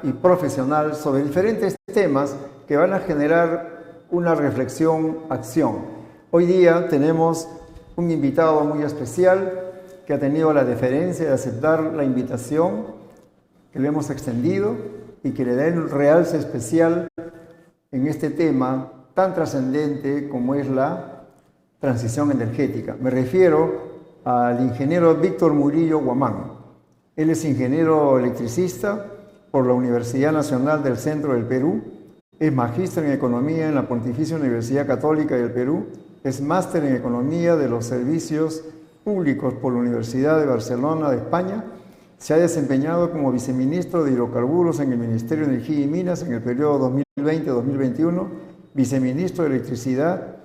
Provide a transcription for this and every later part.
y profesional sobre diferentes temas que van a generar una reflexión-acción. Hoy día tenemos un invitado muy especial que ha tenido la deferencia de aceptar la invitación que le hemos extendido y que le da un realce especial en este tema tan trascendente como es la transición energética. Me refiero al ingeniero Víctor Murillo Guamán. Él es ingeniero electricista por la Universidad Nacional del Centro del Perú, es magíster en Economía en la Pontificia Universidad Católica del Perú, es máster en Economía de los Servicios Públicos por la Universidad de Barcelona de España, se ha desempeñado como viceministro de Hidrocarburos en el Ministerio de Energía y Minas en el periodo 2020-2021, viceministro de Electricidad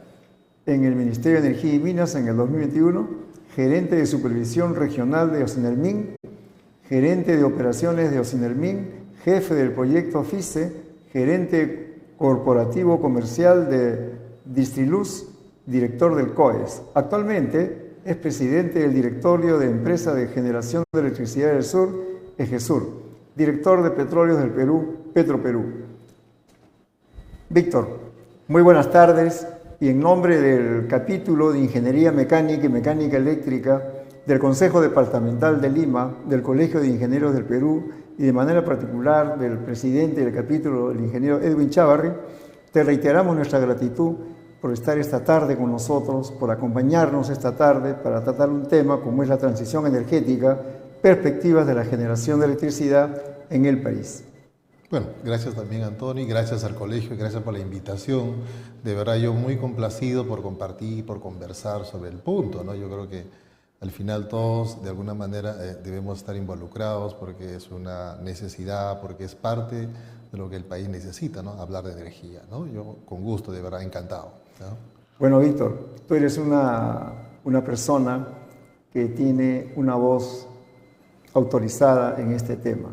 en el Ministerio de Energía y Minas en el 2021, gerente de Supervisión Regional de Ocinelmin, gerente de operaciones de Ocinelmin, jefe del proyecto FICE, gerente corporativo comercial de Distriluz, director del COES. Actualmente es presidente del directorio de Empresa de Generación de Electricidad del Sur, EGESUR, director de Petróleos del Perú, Petroperú. Víctor, muy buenas tardes y en nombre del capítulo de Ingeniería Mecánica y Mecánica Eléctrica del Consejo Departamental de Lima, del Colegio de Ingenieros del Perú y de manera particular del presidente del capítulo, el ingeniero Edwin Chávarri, te reiteramos nuestra gratitud por estar esta tarde con nosotros, por acompañarnos esta tarde para tratar un tema como es la transición energética, perspectivas de la generación de electricidad en el país. Bueno, gracias también, Antonio, y gracias al colegio, y gracias por la invitación. De verdad, yo muy complacido por compartir, por conversar sobre el punto, ¿no? Yo creo que al final todos, de alguna manera, debemos estar involucrados porque es una necesidad, porque es parte de lo que el país necesita, ¿no? Hablar de energía, ¿no? Yo, con gusto, de verdad, encantado, ¿no? Bueno, Víctor, tú eres una persona que tiene una voz autorizada en este tema.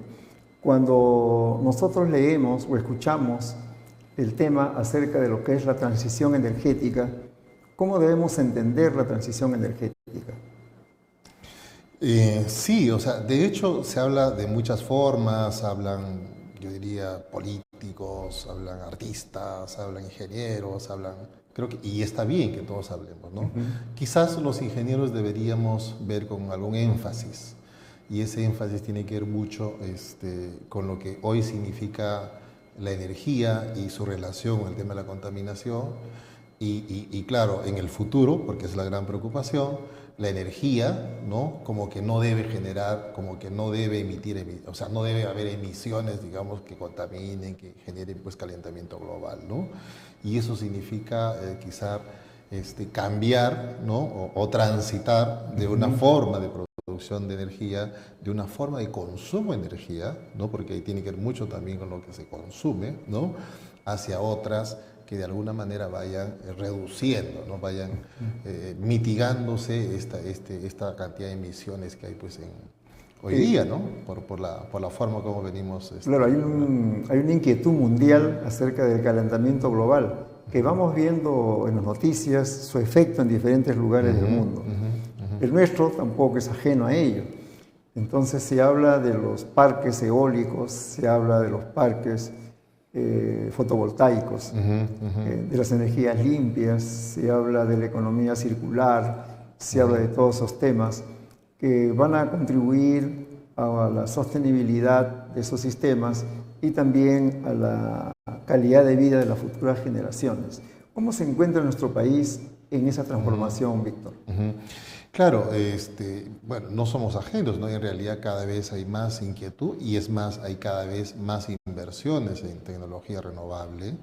Cuando nosotros leemos o escuchamos el tema acerca de lo que es la transición energética, ¿cómo debemos entender la transición energética? Sí, o sea, de hecho se habla de muchas formas, hablan, yo diría, políticos, hablan artistas, hablan ingenieros, y está bien que todos hablemos, ¿no? Quizás los ingenieros deberíamos ver con algún énfasis, y ese énfasis tiene que ver mucho con lo que hoy significa la energía y su relación con el tema de la contaminación, y claro, en el futuro, porque es la gran preocupación, la energía, ¿no? Como que no debe generar, como que no debe emitir, o sea, no debe haber emisiones, digamos, que contaminen, que generen pues calentamiento global, ¿no? Y eso significa quizá cambiar, ¿no? O transitar de una forma de producción de energía, de una forma de consumo de energía, ¿no? Porque ahí tiene que ver mucho también con lo que se consume, ¿no? Hacia otras que de alguna manera vayan reduciendo, ¿no? Vayan mitigándose esta cantidad de emisiones que hay pues hoy día, ¿no? Por la forma como venimos. Claro, hay una inquietud mundial acerca del calentamiento global, que vamos viendo en las noticias su efecto en diferentes lugares del mundo. El nuestro tampoco es ajeno a ello. Entonces se habla de los parques eólicos, se habla de los parques fotovoltaicos, de las energías limpias, se habla de la economía circular, se habla de todos esos temas que van a contribuir a la sostenibilidad de esos sistemas y también a la calidad de vida de las futuras generaciones. ¿Cómo se encuentra nuestro país en esa transformación, Víctor? Claro, bueno, no somos ajenos, ¿no? En realidad cada vez hay más inquietud y es más, hay cada vez más inversiones en tecnología renovable.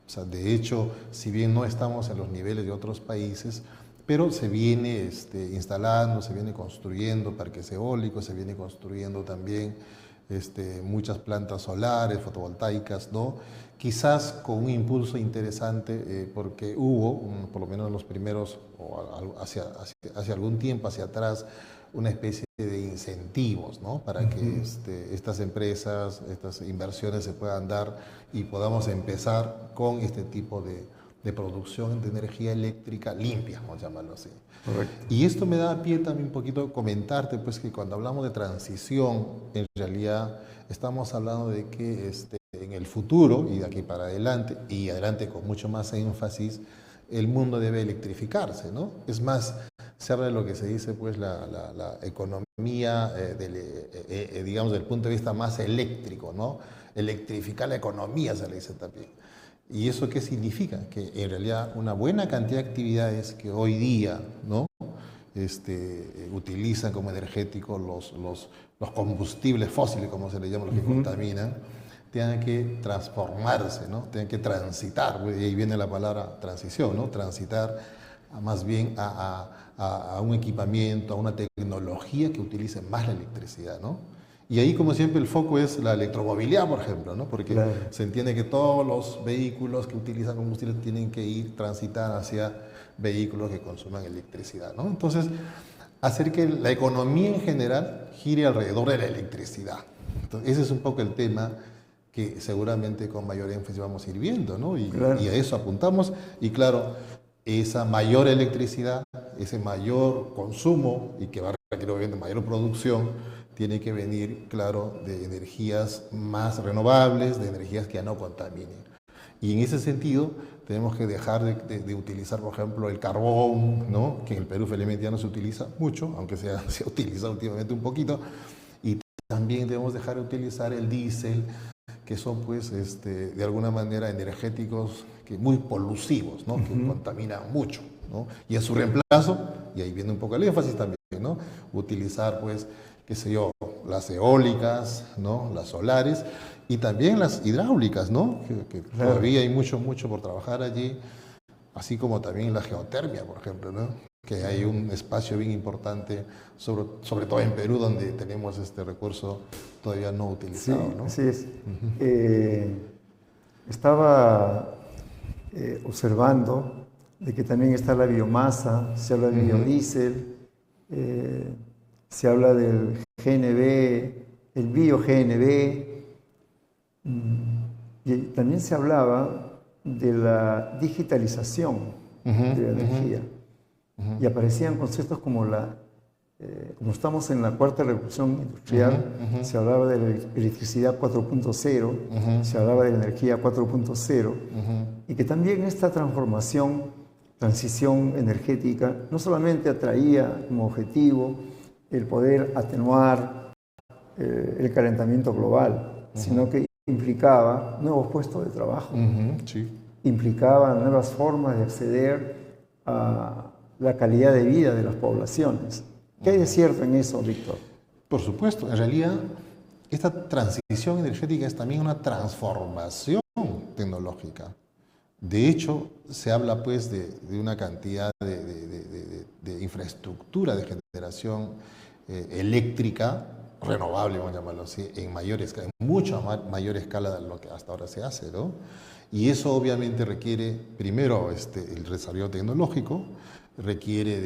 O sea, de hecho, si bien no estamos en los niveles de otros países, pero se viene instalando, se viene construyendo parques eólicos, se viene construyendo también muchas plantas solares, fotovoltaicas, ¿no? Quizás con un impulso interesante porque hubo, por lo menos en los primeros, o hace algún tiempo hacia atrás, una especie de incentivos, ¿no? Para que estas empresas, estas inversiones se puedan dar y podamos empezar con este tipo de producción de energía eléctrica limpia, vamos a llamarlo así. Correcto. Y esto me da pie también un poquito comentarte, pues que cuando hablamos de transición, en realidad estamos hablando de que en el futuro, y de aquí para adelante, y adelante con mucho más énfasis, el mundo debe electrificarse, ¿no? Es más, se habla de lo que se dice, pues, la economía, digamos, desde el punto de vista más eléctrico, ¿no? Electrificar la economía, se le dice también. ¿Y eso qué significa? Que en realidad una buena cantidad de actividades que hoy día, ¿no? Utilizan como energéticos los combustibles fósiles, como se le llama, los que contaminan, tengan que transformarse, ¿no? Tengan que transitar, y ahí viene la palabra transición, ¿no? Transitar más bien a un equipamiento, a una tecnología que utilice más la electricidad, ¿no? Y ahí, como siempre, el foco es la electromovilidad, por ejemplo, ¿no? Porque claro, se entiende que todos los vehículos que utilizan combustible tienen que transitar hacia vehículos que consuman electricidad, ¿no? Entonces, hacer que la economía en general gire alrededor de la electricidad. Entonces, ese es un poco el tema que seguramente con mayor énfasis vamos a ir viendo, ¿no? claro. Y a eso apuntamos. Y claro, esa mayor electricidad, ese mayor consumo y que va a requerir obviamente mayor producción, tiene que venir, claro, de energías más renovables, de energías que ya no contaminen. Y en ese sentido, tenemos que dejar de utilizar, por ejemplo, el carbón, ¿no? Que en el Perú felizmente ya no se utiliza mucho, aunque se ha utilizado últimamente un poquito. Y también debemos dejar de utilizar el diésel, que son, pues, de alguna manera energéticos muy polusivos, ¿no? Que contaminan mucho, ¿no? Y en su reemplazo, y ahí viene un poco el énfasis también, ¿no? Utilizar, pues, qué sé yo, las eólicas, ¿no? Las solares y también las hidráulicas, ¿no? Que claro, todavía hay mucho por trabajar allí, así como también la geotermia, por ejemplo, ¿no? Que hay un espacio bien importante, sobre todo en Perú, donde tenemos este recurso todavía no utilizado, Sí, ¿no? así es. Estaba observando de que también está la biomasa, se habla de biodiesel, se habla del GNV, el bio-GNV, y también se hablaba de la digitalización de la energía. Y aparecían conceptos como como estamos en la cuarta revolución industrial, se hablaba de la electricidad 4.0, se hablaba de la energía 4.0, y que también esta transición energética, no solamente atraía como objetivo el poder atenuar el calentamiento global, sino que implicaba nuevos puestos de trabajo, Sí. implicaba nuevas formas de acceder a la calidad de vida de las poblaciones. ¿Qué hay de cierto en eso, Víctor? Por supuesto, en realidad esta transición energética es también una transformación tecnológica. De hecho, se habla pues de una cantidad de infraestructura de generación eléctrica renovable, vamos a llamarlo así, en mucha mayor escala de lo que hasta ahora se hace, ¿no? Y eso obviamente requiere, primero, el desarrollo tecnológico, requiere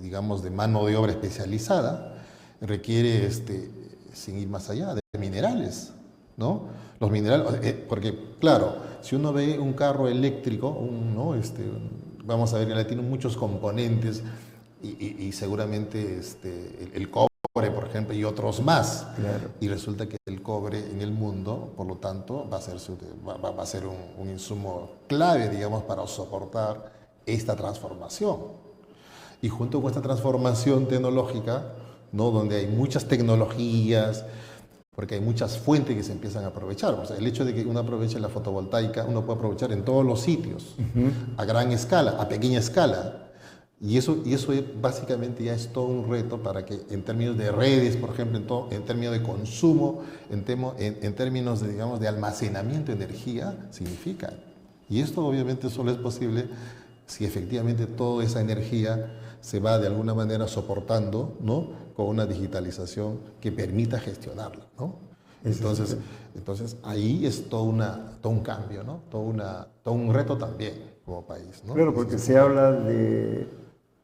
digamos, de mano de obra especializada, requiere, sin ir más allá, de minerales, ¿no? Los minerales, porque, claro, si uno ve un carro eléctrico, ¿no? Vamos a ver que tiene muchos componentes y seguramente el cobre, por ejemplo, y otros más. Claro. Y resulta que el cobre en el mundo, por lo tanto, va a ser un insumo clave, digamos, para soportar esta transformación. Y junto con esta transformación tecnológica, ¿no? Donde hay muchas tecnologías, porque hay muchas fuentes que se empiezan a aprovechar. O sea, el hecho de que uno aproveche la fotovoltaica, uno puede aprovechar en todos los sitios, a gran escala, a pequeña escala. Y eso básicamente ya es todo un reto para que en términos de redes, por ejemplo, en términos de consumo, en términos de, digamos, de almacenamiento de energía, significa. Y esto obviamente solo es posible si efectivamente toda esa energía se va de alguna manera soportando, ¿no? Con una digitalización que permita gestionarla, ¿no? Entonces ahí es todo un cambio, ¿no? Todo un reto también como país, ¿no? Claro, porque se habla de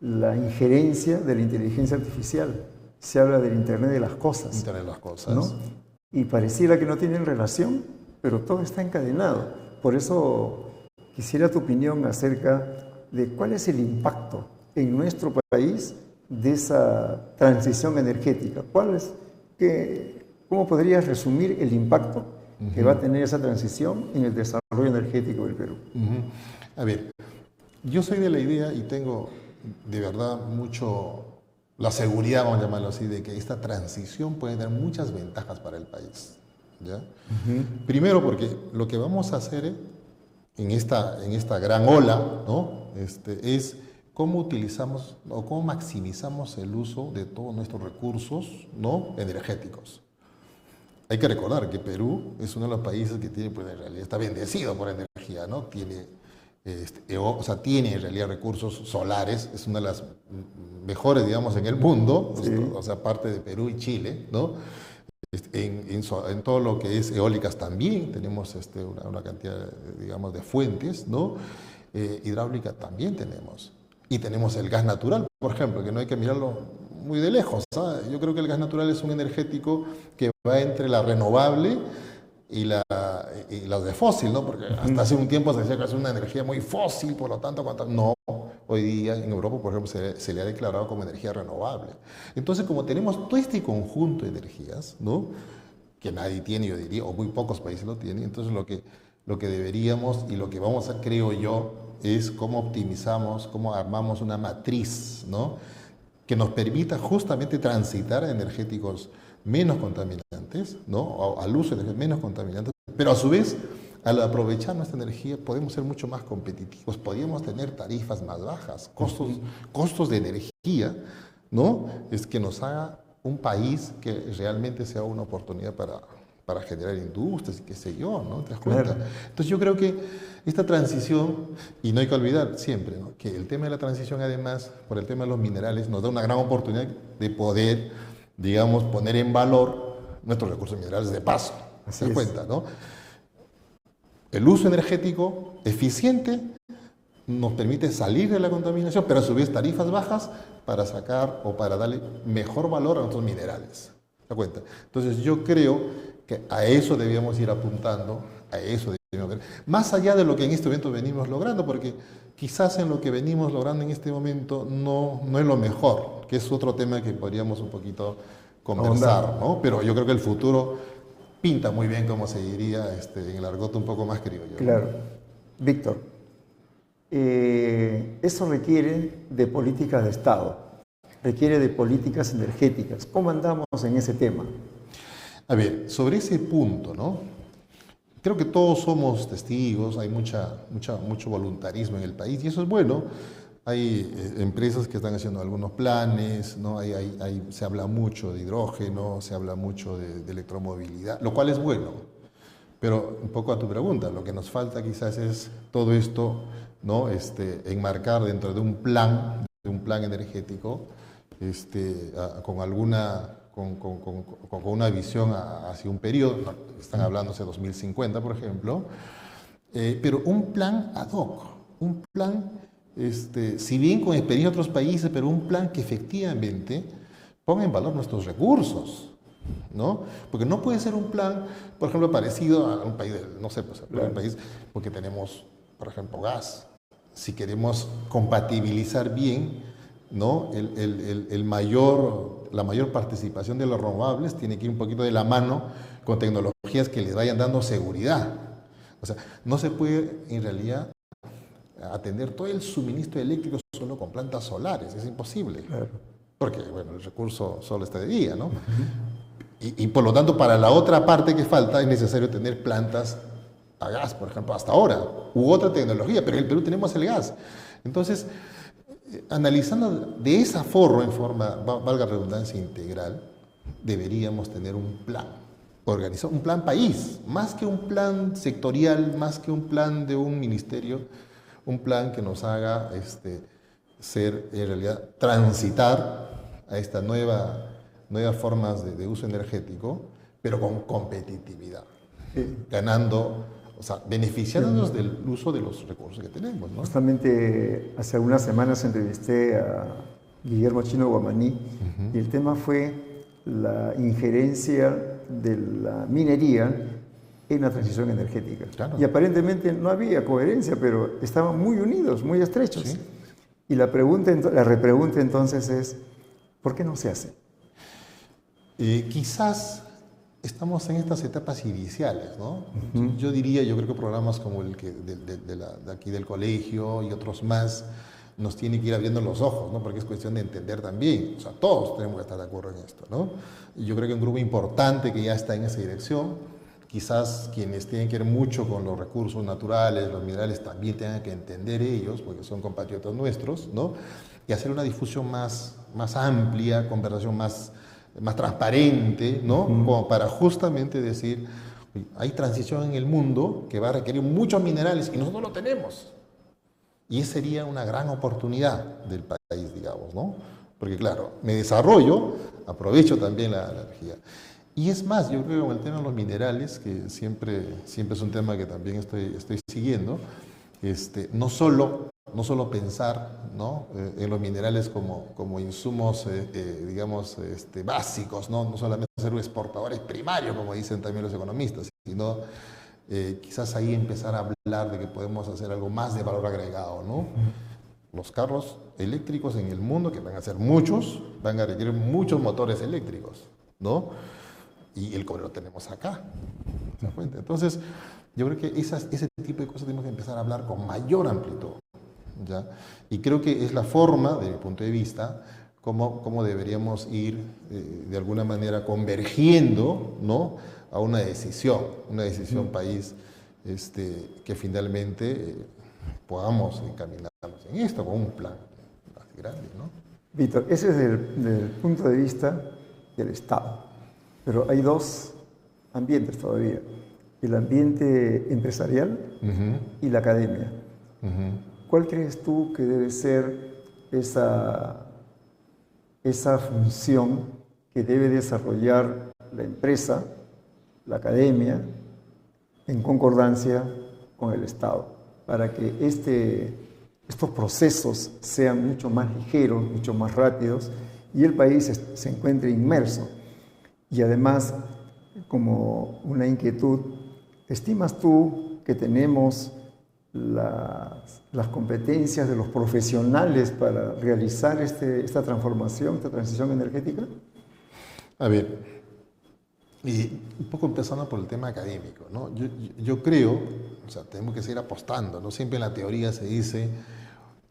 la injerencia de la inteligencia artificial, se habla del Internet de las cosas. Internet de las cosas. ¿No? Y pareciera que no tienen relación, pero todo está encadenado. Por eso quisiera tu opinión acerca de cuál es el impacto en nuestro país de esa transición energética. ¿Cómo podrías resumir el impacto que va a tener esa transición en el desarrollo energético del Perú? A ver, yo soy de la idea y tengo de verdad la seguridad, vamos a llamarlo así, de que esta transición puede tener muchas ventajas para el país. ¿Ya? Primero porque lo que vamos a hacer en esta gran ola, ¿no? Es cómo utilizamos o cómo maximizamos el uso de todos nuestros recursos, ¿no?, energéticos. Hay que recordar que Perú es uno de los países que tiene, pues en realidad está bendecido por energía, ¿no? Tiene en realidad recursos solares, es una de las mejores, digamos, en el mundo, sí. O sea, aparte de Perú y Chile, ¿no? En todo lo que es eólicas también tenemos una cantidad, digamos, de fuentes, ¿no? Hidráulica también tenemos. Y tenemos el gas natural, por ejemplo, que no hay que mirarlo muy de lejos, ¿sabes? Yo creo que el gas natural es un energético que va entre la renovable y las de fósil, ¿no? Porque hasta hace un tiempo se decía que es una energía muy fósil, por lo tanto, no. Hoy día en Europa, por ejemplo, se le ha declarado como energía renovable. Entonces, como tenemos todo este conjunto de energías, ¿no?, que nadie tiene, yo diría, o muy pocos países lo tienen, entonces lo que deberíamos y lo que vamos a hacer, creo yo, es cómo optimizamos, cómo armamos una matriz, ¿no?, que nos permita justamente transitar a energéticos menos contaminantes, ¿no?, al uso de energías menos contaminantes, pero a su vez, al aprovechar nuestra energía, podemos ser mucho más competitivos, podríamos tener tarifas más bajas, costos de energía, ¿no?, es que nos haga un país que realmente sea una oportunidad para generar industrias y qué sé yo, ¿no? ¿Te das cuenta? Claro. Entonces yo creo que esta transición, y no hay que olvidar siempre, ¿no?, que el tema de la transición, además, por el tema de los minerales, nos da una gran oportunidad de poder, digamos, poner en valor nuestros recursos minerales de paso. ¿Te das cuenta, no? El uso energético eficiente nos permite salir de la contaminación, pero a su vez tarifas bajas para sacar o para darle mejor valor a nuestros minerales. ¿Te das cuenta? Entonces yo creo que a eso debíamos ir apuntando, a eso debíamos ver. Más allá de lo que en este momento venimos logrando, porque quizás en lo que venimos logrando en este momento no es lo mejor, que es otro tema que podríamos un poquito conversar, ¿no? Pero yo creo que el futuro pinta muy bien, como se diría en el argot un poco más criollo. Claro. Víctor, eso requiere de políticas de Estado, requiere de políticas energéticas. ¿Cómo andamos en ese tema? A ver, sobre ese punto, ¿no? Creo que todos somos testigos, hay mucho voluntarismo en el país y eso es bueno. Hay empresas que están haciendo algunos planes, ¿no? Se habla mucho de hidrógeno, se habla mucho de electromovilidad, lo cual es bueno. Pero un poco a tu pregunta, lo que nos falta quizás es todo esto, ¿no? Enmarcar dentro de un plan energético, con una visión hacia un periodo, están hablando hacia 2050, por ejemplo, pero un plan ad hoc, un plan, si bien con experiencia de otros países, pero un plan que efectivamente ponga en valor nuestros recursos, ¿no? Porque no puede ser un plan, por ejemplo, parecido a un país, no sé, pues, un país, porque tenemos, por ejemplo, gas. Si queremos compatibilizar bien, ¿no?, la mayor participación de los renovables tiene que ir un poquito de la mano con tecnologías que les vayan dando seguridad. O sea, no se puede en realidad atender todo el suministro eléctrico solo con plantas solares, es imposible. Claro. Porque, bueno, el recurso solo está de día, ¿no? Y por lo tanto, para la otra parte que falta es necesario tener plantas a gas, por ejemplo, hasta ahora, u otra tecnología, pero en el Perú tenemos el gas. Entonces, analizando de esa forma, valga la redundancia, integral, deberíamos tener un plan organizado, un plan país, más que un plan sectorial, más que un plan de un ministerio, un plan que nos haga ser, en realidad, transitar a estas nuevas formas de uso energético, pero con competitividad, ganando, o sea, beneficiándonos del uso de los recursos que tenemos, ¿no? Justamente hace algunas semanas entrevisté a Guillermo Chino Guamaní y el tema fue la injerencia de la minería en la transición energética. Claro. Y aparentemente no había coherencia, pero estaban muy unidos, muy estrechos. Sí. Y la repregunta entonces es, ¿por qué no se hace? Quizás estamos en estas etapas iniciales, ¿no? Yo creo que programas como el que de aquí del colegio y otros más nos tienen que ir abriendo los ojos, ¿no? Porque es cuestión de entender también, o sea, todos tenemos que estar de acuerdo en esto, ¿no? Y yo creo que un grupo importante que ya está en esa dirección, quizás quienes tienen que ver mucho con los recursos naturales, los minerales, también tengan que entender ellos, porque son compatriotas nuestros, ¿no? Y hacer una difusión más amplia, conversación más transparente, ¿no? Como para justamente decir, hay transición en el mundo que va a requerir muchos minerales y nosotros lo tenemos. Y esa sería una gran oportunidad del país, digamos, ¿no? Porque claro, me desarrollo, aprovecho también la energía. Y es más, yo creo que con el tema de los minerales, que siempre es un tema que también estoy siguiendo, no solo pensar, ¿no? En los minerales como insumos, digamos, básicos, ¿no? No solamente ser exportadores primarios, como dicen también los economistas, sino quizás ahí empezar a hablar de que podemos hacer algo más de valor agregado, ¿no? Los carros eléctricos en el mundo, que van a ser muchos, van a requerir muchos motores eléctricos, ¿no? Y el cobre lo tenemos acá. ¿Se da cuenta? Entonces, yo creo que ese tipo de cosas tenemos que empezar a hablar con mayor amplitud, ¿ya? Y creo que es la forma, desde mi punto de vista, cómo deberíamos ir de alguna manera convergiendo, ¿no? A una decisión país, que finalmente podamos encaminarnos en esto con un plan más grande, ¿no? Víctor, ese es desde el punto de vista del Estado. Pero hay dos ambientes todavía, el ambiente empresarial y la academia. ¿Cuál crees tú que debe ser esa función que debe desarrollar la empresa, la academia, en concordancia con el Estado, para que estos procesos sean mucho más ligeros, mucho más rápidos y el país se encuentre inmerso? Y además, como una inquietud, ¿estimas tú que tenemos las competencias de los profesionales para realizar esta transformación, esta transición energética? A ver, un poco empezando por el tema académico, ¿no? Yo creo, o sea, tenemos que seguir apostando, ¿no? Siempre en la teoría se dice,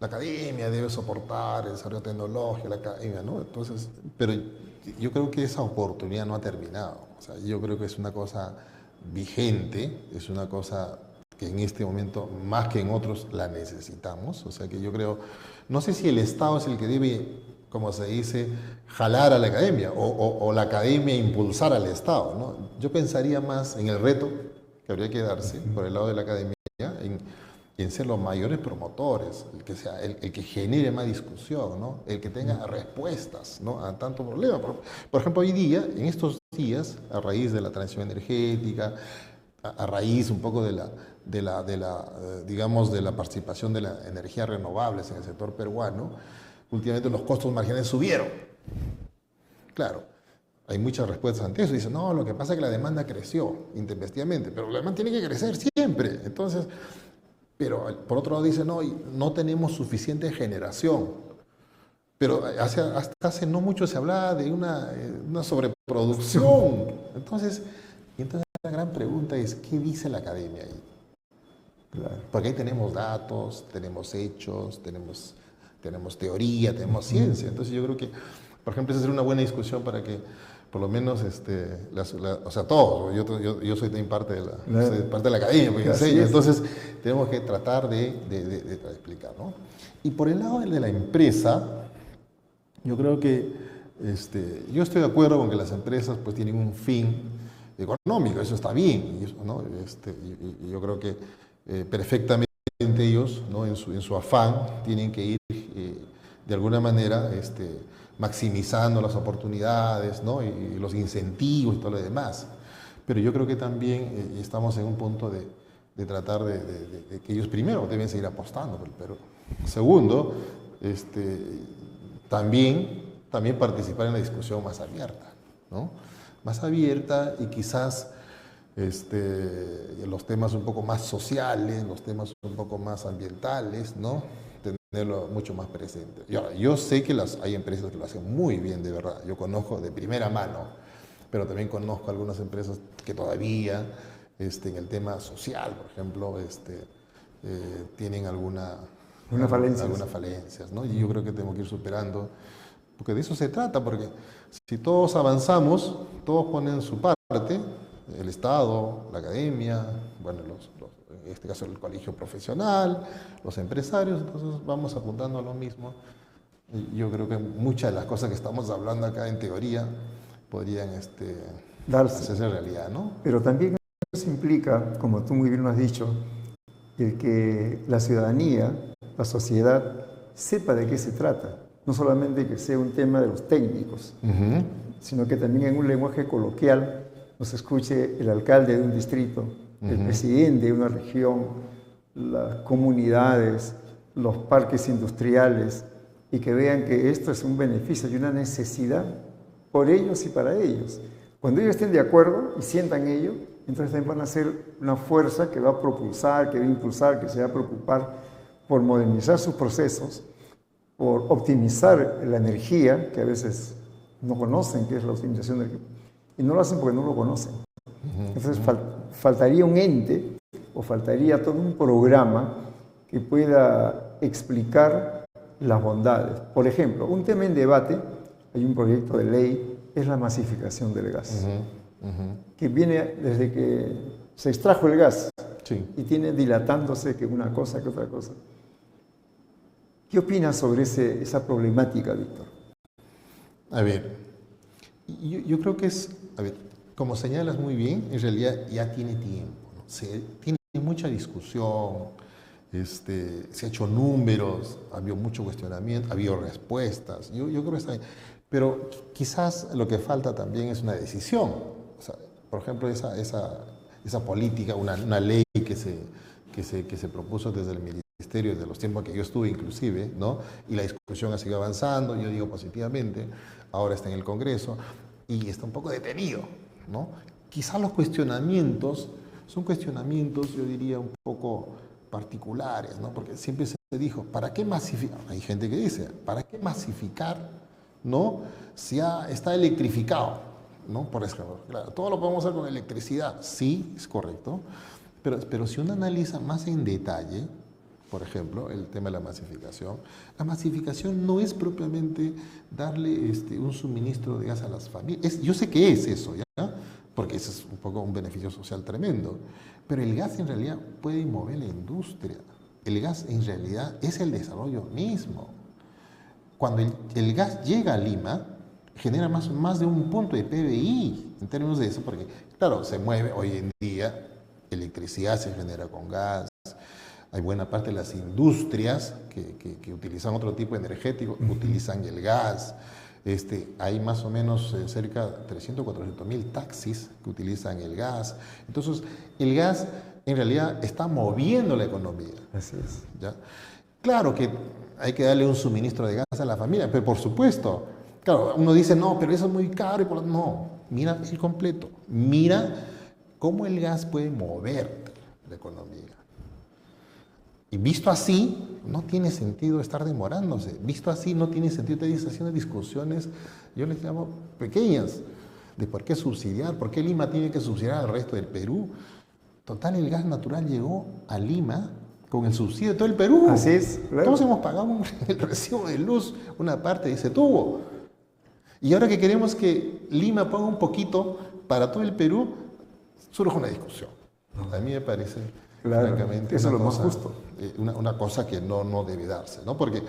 la academia debe soportar el desarrollo tecnológico, la academia, ¿no? Entonces, pero yo creo que esa oportunidad no ha terminado. O sea, yo creo que es una cosa vigente, es una cosa que en este momento, más que en otros, la necesitamos. O sea, que yo creo, no sé si el Estado es el que debe, como se dice, jalar a la academia o la academia impulsar al Estado, ¿no? Yo pensaría más en el reto que habría que darse por el lado de la academia, en ser los mayores promotores, el que genere más discusión, ¿no? El que tenga respuestas, ¿no? A tanto problema. Por ejemplo, hoy día, en estos días, a raíz de la transición energética, a raíz un poco digamos, de la participación de las energías renovables en el sector peruano, últimamente los costos marginales subieron. Claro, hay muchas respuestas ante eso. Dicen, no, lo que pasa es que la demanda creció intempestivamente, pero la demanda tiene que crecer siempre. Entonces, pero por otro lado dicen, no tenemos suficiente generación. Pero hasta hace no mucho se hablaba de una sobreproducción. Entonces la gran pregunta es, ¿qué dice la academia ahí? Claro. Porque ahí tenemos datos, tenemos hechos, tenemos teoría, tenemos ciencia. Entonces yo creo que, por ejemplo, esa sería una buena discusión para que por lo menos, o sea, todos, yo soy también parte de la academia, porque enseño, entonces tenemos que tratar de explicar, ¿no? Y por el lado de la empresa, yo creo que, yo estoy de acuerdo con que las empresas pues tienen un fin económico, eso está bien, ¿no? Yo creo que perfectamente ellos, ¿no? en su afán, tienen que ir de alguna manera, maximizando las oportunidades, ¿no? y los incentivos y todo lo demás. Pero yo creo que también estamos en un punto de tratar de que ellos primero deben seguir apostando por el Perú. Segundo, también participar en la discusión más abierta, ¿no? Más abierta y quizás los temas un poco más sociales, los temas un poco más ambientales, ¿no? Tenerlo mucho más presente. Yo sé que hay empresas que lo hacen muy bien, de verdad. Yo conozco de primera mano, pero también conozco algunas empresas que todavía, en el tema social, por ejemplo, tienen algunas falencias, ¿no? Y yo creo que tenemos que ir superando, porque de eso se trata, porque si todos avanzamos, todos ponen su parte, el Estado, la academia, bueno, en este caso el colegio profesional, los empresarios, entonces vamos apuntando a lo mismo. Y yo creo que muchas de las cosas que estamos hablando acá en teoría podrían hacerse realidad, ¿no? Pero también eso implica, como tú muy bien lo has dicho, el que la ciudadanía, la sociedad, sepa de qué se trata. No solamente que sea un tema de los técnicos, sino que también en un lenguaje coloquial nos escuche el alcalde de un distrito, el presidente de una región, las comunidades, los parques industriales, y que vean que esto es un beneficio y una necesidad por ellos y para ellos. Cuando ellos estén de acuerdo y sientan ello, entonces también van a ser una fuerza que va a propulsar, que va a impulsar, que se va a preocupar por modernizar sus procesos, por optimizar la energía, que a veces no conocen qué es la optimización de energía, y no lo hacen porque no lo conocen. Entonces faltaría un ente o faltaría todo un programa que pueda explicar las bondades. Por ejemplo, un tema en debate, hay un proyecto de ley, es la masificación del gas, que viene desde que se extrajo el gas y tiene dilatándose que una cosa que otra cosa. ¿Qué opinas sobre esa problemática, Víctor? A ver, yo creo que como señalas muy bien, en realidad ya tiene tiempo, ¿no? Tiene mucha discusión, se ha hecho números, ha habido mucho cuestionamiento, ha habido respuestas. Yo creo que está bien. Pero quizás lo que falta también es una decisión. O sea, por ejemplo, esa política, una ley que se propuso desde el ministerio, desde los tiempos que yo estuve inclusive, ¿no? Y la discusión ha seguido avanzando, yo digo positivamente, ahora está en el Congreso y está un poco detenido, ¿no? Quizás los cuestionamientos son cuestionamientos, yo diría, un poco particulares, ¿no? Porque siempre se dijo, ¿para qué masificar? Hay gente que dice, ¿para qué masificar, ¿no? Si está electrificado, ¿no? Por ejemplo, claro, todo lo podemos hacer con electricidad, sí, es correcto, pero si uno analiza más en detalle, por ejemplo, el tema de la masificación no es propiamente darle un suministro de gas a las familias. Yo sé que es eso, ¿ya? Porque ese es un poco un beneficio social tremendo, pero el gas en realidad puede mover la industria. El gas en realidad es el desarrollo mismo. Cuando el gas llega a Lima, genera más de un punto de PBI en términos de eso, porque, claro, se mueve hoy en día, electricidad se genera con gas, hay buena parte de las industrias que utilizan otro tipo de energético, utilizan el gas. Hay más o menos cerca de 300, 400 mil taxis que utilizan el gas. Entonces, el gas en realidad está moviendo la economía. Así es. ¿Ya? Claro que hay que darle un suministro de gas a la familia, pero por supuesto. Claro, uno dice, no, pero eso es muy caro. No, mira el completo. Mira cómo el gas puede mover la economía. Y visto así, no tiene sentido estar demorándose. Visto así, no tiene sentido estar haciendo discusiones, yo les llamo pequeñas, de por qué subsidiar, por qué Lima tiene que subsidiar al resto del Perú. Total, el gas natural llegó a Lima con el subsidio de todo el Perú. Así es, claro. Todos hemos pagado el recibo de luz, una parte de ese tubo. Y ahora que queremos que Lima ponga un poquito para todo el Perú, surge una discusión. A mí me parece... Claro, francamente, eso es lo más justo. Una cosa que no debe darse, ¿no? Porque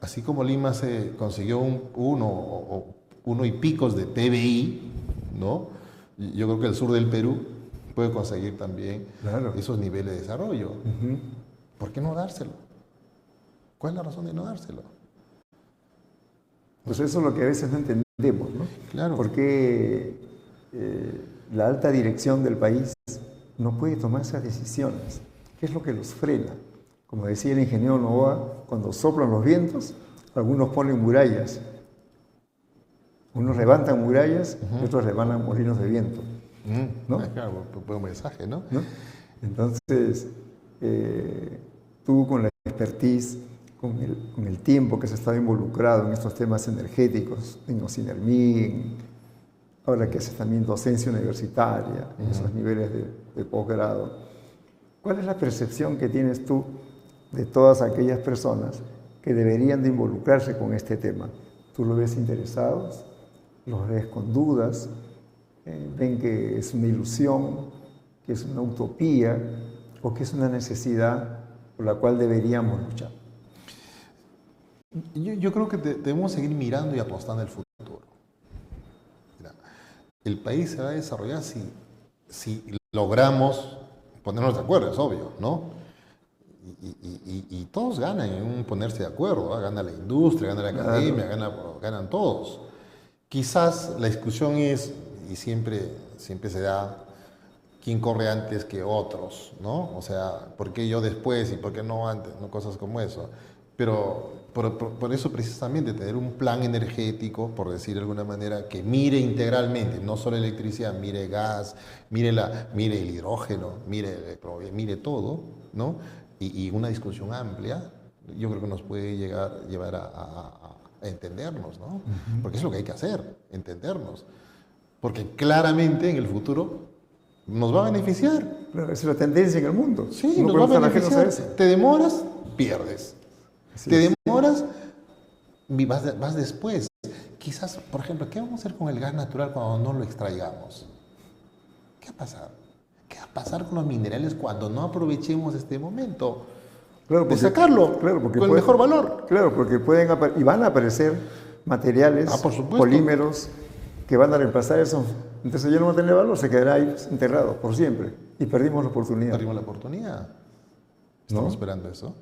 así como Lima se consiguió uno y picos de PBI, ¿no? Yo creo que el sur del Perú puede conseguir también esos niveles de desarrollo. ¿Por qué no dárselo? ¿Cuál es la razón de no dárselo? Pues eso es lo que a veces no entendemos, ¿no? Claro. Porque la alta dirección del país no puede tomar esas decisiones. ¿Qué es lo que los frena? Como decía el ingeniero Novoa, cuando soplan los vientos, algunos ponen murallas. Unos levantan murallas y otros levantan molinos de viento. ¿no? Claro, buen mensaje, ¿no? ¿No? Entonces, tú con la expertise, con el tiempo que has estado involucrado en estos temas energéticos, en OSINERMIN, ahora que haces también docencia universitaria, en esos niveles de posgrado, ¿cuál es la percepción que tienes tú de todas aquellas personas que deberían de involucrarse con este tema? ¿Tú los ves interesados? ¿Los ves con dudas? ¿Ven que es una ilusión, que es una utopía o que es una necesidad por la cual deberíamos luchar? Yo creo que debemos seguir mirando y apostando al futuro. Mira, el país se va a desarrollar si logramos ponernos de acuerdo, es obvio, ¿no? Y todos ganan en un ponerse de acuerdo, ¿no? Gana la industria, gana la academia, ganan todos. Quizás la discusión es, y siempre se da, quién corre antes que otros, ¿no? O sea, ¿por qué yo después y por qué no antes? ¿No? Cosas como eso. Pero por eso precisamente tener un plan energético, por decir de alguna manera, que mire integralmente, no solo electricidad, mire gas, mire el hidrógeno, mire todo, ¿no? Y una discusión amplia, yo creo que nos puede llevar a entendernos, ¿no? Porque es lo que hay que hacer, entendernos. Porque claramente en el futuro nos va a beneficiar. Claro, esa es la tendencia en el mundo. Sí, nos va a beneficiar. Te demoras, pierdes. Así Te es. demoras, vas después. Quizás, por ejemplo, ¿qué vamos a hacer con el gas natural cuando no lo extraigamos? ¿Qué va a pasar? ¿Qué va a pasar con los minerales cuando no aprovechemos este momento? Claro, De sacarlo con el mejor valor. Claro, porque y van a aparecer materiales, por supuesto, polímeros, que van a reemplazar eso. Entonces ya no va a tener valor, se quedará ahí enterrado por siempre. Y perdimos la oportunidad. Perdimos la oportunidad. Estamos ¿No? esperando eso.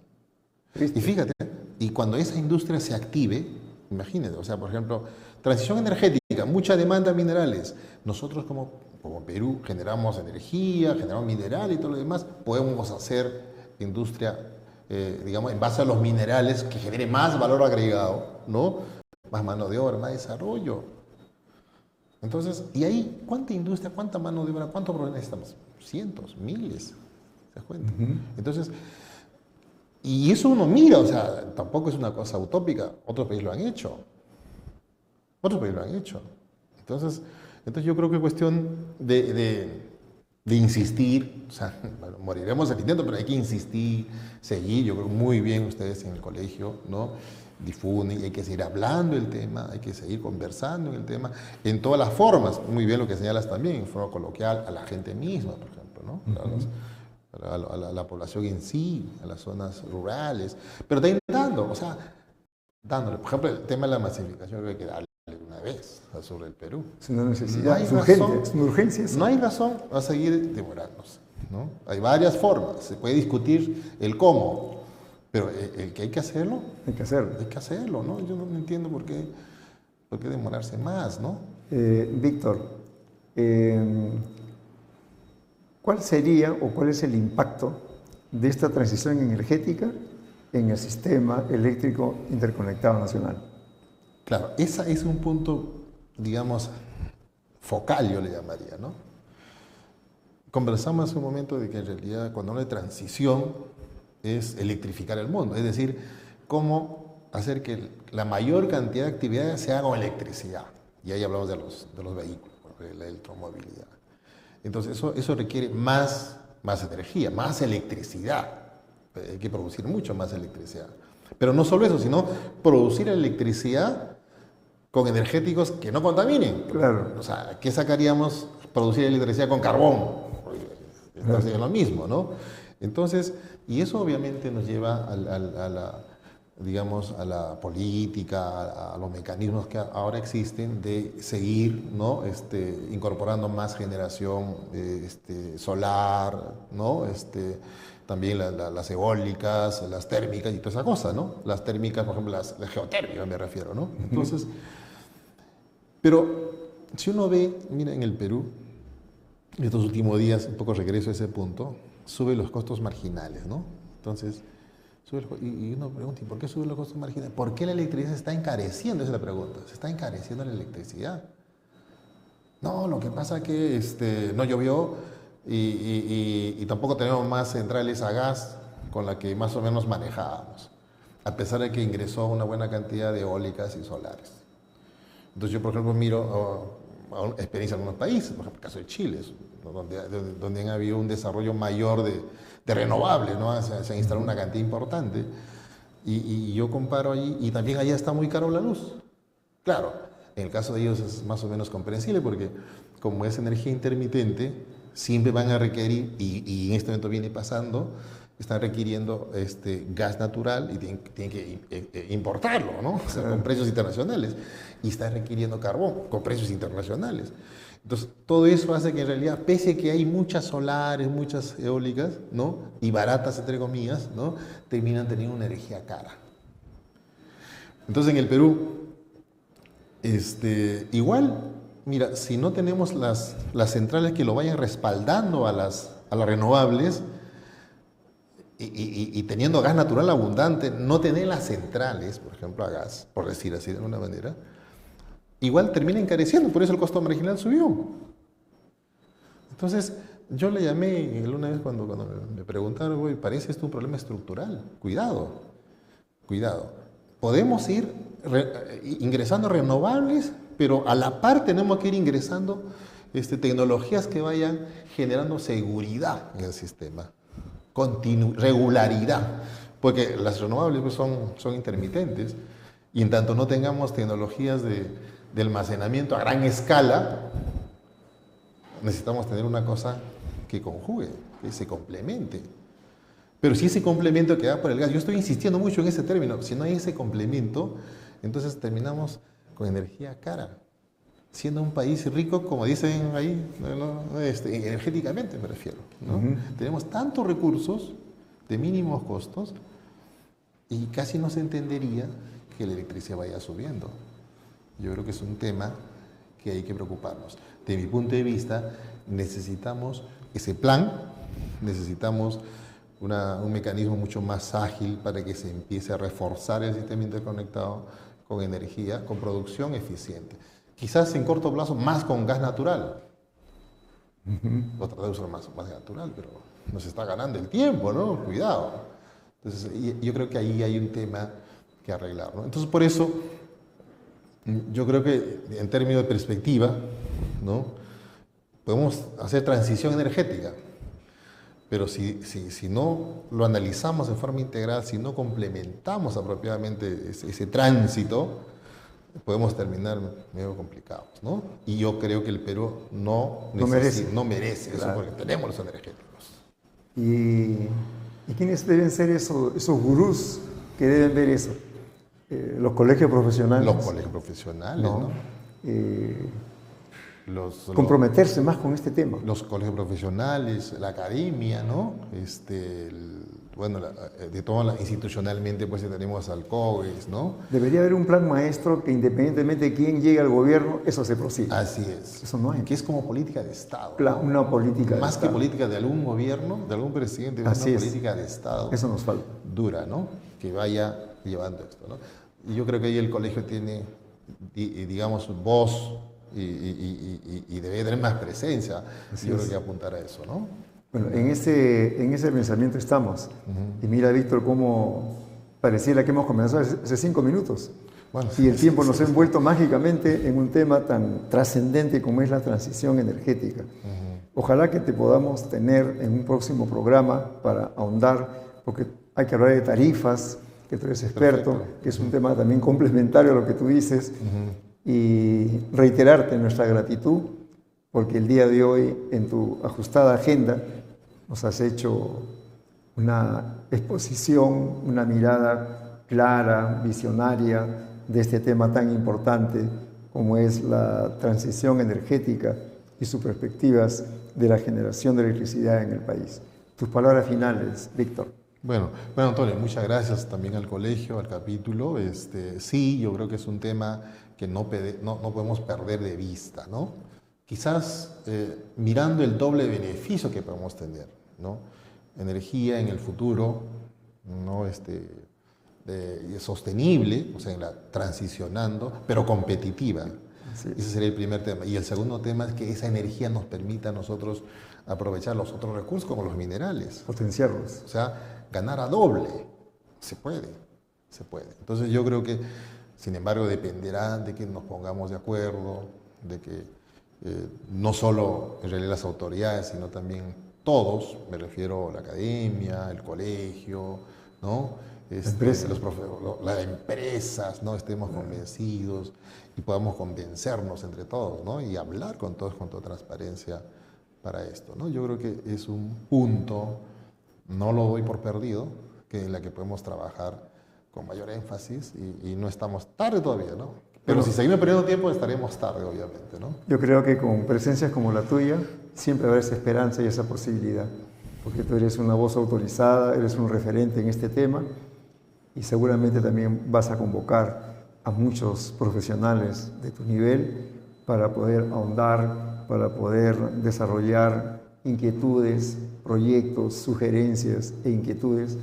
Triste. Y fíjate, y cuando esa industria se active, imagínate, o sea, por ejemplo, transición energética, mucha demanda de minerales. Nosotros como Perú generamos energía, generamos mineral y todo lo demás, podemos hacer industria, digamos, en base a los minerales que genere más valor agregado, ¿no? Más mano de obra, más desarrollo. Entonces, ¿y ahí cuánta industria, cuánta mano de obra, cuánto necesitamos? Cientos, miles, ¿se das cuenta? Entonces, y eso uno mira, o sea, tampoco es una cosa utópica, otros países lo han hecho. Otros países lo han hecho. Entonces yo creo que es cuestión de insistir, o sea, bueno, moriremos al intento, pero hay que insistir, seguir, yo creo muy bien ustedes en el colegio, ¿no? Difunden y hay que seguir hablando del tema, hay que seguir conversando en el tema, en todas las formas, muy bien lo que señalas también, en forma coloquial, a la gente misma, por ejemplo, ¿no? A la población en sí, a las zonas rurales, pero también dándole, por ejemplo, el tema de la masificación creo que hay que darle una vez sobre el Perú. Es una necesidad, No hay es una urgencia. Eso. No hay razón a seguir demorándose, ¿no? Hay varias formas, se puede discutir el cómo, pero el que hay que hacerlo, Hay que hacerlo. hay que hacerlo, ¿no? Yo no entiendo por qué demorarse más, ¿no? Víctor, ¿cuál sería o cuál es el impacto de esta transición energética en el sistema eléctrico interconectado nacional? Claro, ese es un punto, digamos, focal, yo le llamaría, ¿no? Conversamos hace un momento de que en realidad cuando habla de transición es electrificar el mundo, es decir, cómo hacer que la mayor cantidad de actividades se haga con electricidad. Y ahí hablamos de los vehículos, de la electromovilidad. Entonces eso requiere más energía, más electricidad. Hay que producir mucho más electricidad. Pero no solo eso, sino producir electricidad con energéticos que no contaminen. Claro. O sea, ¿qué sacaríamos producir electricidad con carbón? Entonces es lo mismo, ¿no? Entonces, y eso obviamente nos lleva a la política, a los mecanismos que ahora existen de seguir, ¿no? Incorporando más generación solar, ¿no? También las eólicas, las térmicas y toda esa cosa, ¿no? Las térmicas, por ejemplo, las geotérmicas me refiero, ¿no? Entonces, pero si uno ve, mira, en el Perú, estos últimos días, un poco regreso a ese punto, sube los costos marginales, ¿no? Entonces, y uno pregunta, ¿y por qué suben los costos marginales? ¿Por qué la electricidad se está encareciendo? Esa es la pregunta. Se está encareciendo la electricidad. No, lo que pasa es que no llovió y tampoco tenemos más centrales a gas con la que más o menos manejábamos, a pesar de que ingresó una buena cantidad de eólicas y solares. Entonces yo, por ejemplo, miro experiencia en algunos países, por ejemplo, el caso de Chile, ¿no? donde han habido un desarrollo mayor de renovables, ¿no? Se ha instalado una cantidad importante y yo comparo allí, y también allá está muy caro la luz. Claro, en el caso de ellos es más o menos comprensible porque como es energía intermitente, siempre van a requerir, y en este momento viene pasando, están requiriendo gas natural y tienen que importarlo, ¿no? O sea, con precios internacionales. Y están requiriendo carbón con precios internacionales. Entonces, todo eso hace que en realidad, pese a que hay muchas solares, muchas eólicas, ¿no? Y baratas, entre comillas, ¿no? Terminan teniendo una energía cara. Entonces, en el Perú, igual, mira, si no tenemos las centrales que lo vayan respaldando a las renovables, y teniendo gas natural abundante, no tener las centrales, por ejemplo, a gas, por decir así de alguna manera, igual termina encareciendo, por eso el costo marginal subió. Entonces, yo le llamé una vez cuando me preguntaron, güey, parece esto un problema estructural. Cuidado, cuidado. Podemos ir ingresando renovables, pero a la par tenemos que ir ingresando tecnologías que vayan generando seguridad en el sistema. Regularidad, porque las renovables pues, son intermitentes y en tanto no tengamos tecnologías de almacenamiento a gran escala, necesitamos tener una cosa que conjugue, que se complemente. Pero si ese complemento que da por el gas, yo estoy insistiendo mucho en ese término, si no hay ese complemento, entonces terminamos con energía cara, siendo un país rico, como dicen ahí, energéticamente me refiero, ¿no? Tenemos tantos recursos de mínimos costos y casi no se entendería que la electricidad vaya subiendo. Yo creo que es un tema que hay que preocuparnos. De mi punto de vista, necesitamos ese plan, necesitamos un mecanismo mucho más ágil para que se empiece a reforzar el sistema interconectado con energía, con producción eficiente. Quizás en corto plazo más con gas natural. Lo tratar de usar más gas natural, pero nos está ganando el tiempo, ¿no? Cuidado. Entonces, yo creo que ahí hay un tema que arreglar, ¿no? Entonces, por eso, yo creo que en términos de perspectiva, ¿no? Podemos hacer transición energética, pero si no lo analizamos de forma integral, si no complementamos apropiadamente ese tránsito, podemos terminar medio complicados, ¿no? Y yo creo que el Perú no merece eso, claro, porque tenemos los energéticos. ¿Y quiénes deben ser esos gurús que deben ver eso? Los colegios profesionales. Los colegios profesionales, ¿no? Comprometerse más con este tema. Los colegios profesionales, la academia, ¿no? De todo institucionalmente, pues tenemos al COES, ¿no? Debería haber un plan maestro que independientemente de quién llegue al gobierno, eso se prosiga. Así es. Eso no hay. Que es como política de Estado. Claro, ¿no? una política de Más Estado. Que política de algún gobierno, de algún presidente, una política de Estado. Eso nos falta. Dura, ¿no? Que vaya llevando esto, ¿no? Y yo creo que ahí el colegio tiene, digamos, voz y debe tener más presencia. Yo creo que apuntar a eso, ¿no? Bueno, en ese pensamiento estamos. Y mira, Víctor, cómo pareciera que hemos comenzado hace 5 minutos. Bueno, y el tiempo nos ha envuelto mágicamente en un tema tan trascendente como es la transición energética. Ojalá que te podamos tener en un próximo programa para ahondar, porque hay que hablar de tarifas, que tú eres experto, perfecto, que es un tema también complementario a lo que tú dices, y reiterarte nuestra gratitud, porque el día de hoy, en tu ajustada agenda, nos has hecho una exposición, una mirada clara, visionaria de este tema tan importante como es la transición energética y sus perspectivas de la generación de electricidad en el país. Tus palabras finales, Víctor. Bueno, Antonio, muchas gracias también al colegio, al capítulo. Sí, yo creo que es un tema que no podemos perder de vista, ¿no? Quizás mirando el doble beneficio que podemos tener, ¿no? Energía en el futuro, ¿no? Sostenible, o sea, transicionando, pero competitiva. Sí. Ese sería el primer tema. Y el segundo tema es que esa energía nos permita a nosotros aprovechar los otros recursos como los minerales. Potenciarlos. O sea, ganar a doble. Se puede, se puede. Entonces yo creo que, sin embargo, dependerá de que nos pongamos de acuerdo, de que no solo en realidad las autoridades, sino también todos, me refiero a la academia, el colegio, ¿no? Las empresas, ¿no? Estemos convencidos y podamos convencernos entre todos, ¿no? Y hablar con todos con toda transparencia para esto, ¿no? Yo creo que es un punto, no lo doy por perdido, que en la que podemos trabajar con mayor énfasis y no estamos tarde todavía, ¿no? Pero si seguimos perdiendo tiempo estaremos tarde, obviamente, ¿no? Yo creo que con presencias como la tuya siempre habrá esa esperanza y esa posibilidad, porque tú eres una voz autorizada, eres un referente en este tema y seguramente también vas a convocar a muchos profesionales de tu nivel para poder ahondar, para poder desarrollar inquietudes, proyectos, sugerencias e inquietudes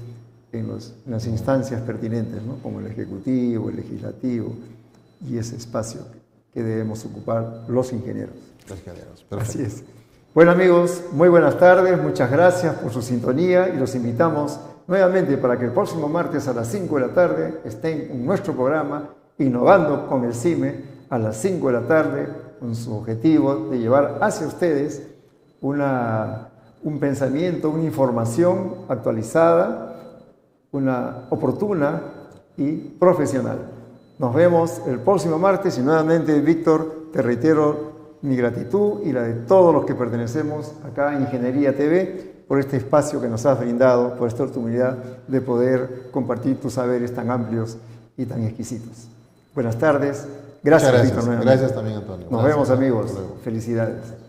en las instancias pertinentes, ¿no? Como el Ejecutivo, el Legislativo y ese espacio que debemos ocupar los ingenieros. Los ingenieros, perfecto. Así es. Bueno amigos, muy buenas tardes, muchas gracias por su sintonía y los invitamos nuevamente para que el próximo martes a las 5 de la tarde estén en nuestro programa Innovando con el CIME a las 5 de la tarde con su objetivo de llevar hacia ustedes un pensamiento, una información actualizada, una oportuna y profesional. Nos vemos el próximo martes y nuevamente, Víctor, te reitero mi gratitud y la de todos los que pertenecemos acá a Ingeniería TV por este espacio que nos has brindado, por esta oportunidad de poder compartir tus saberes tan amplios y tan exquisitos. Buenas tardes. Gracias, Víctor. Gracias también, Antonio. Nos vemos, amigos. Felicidades.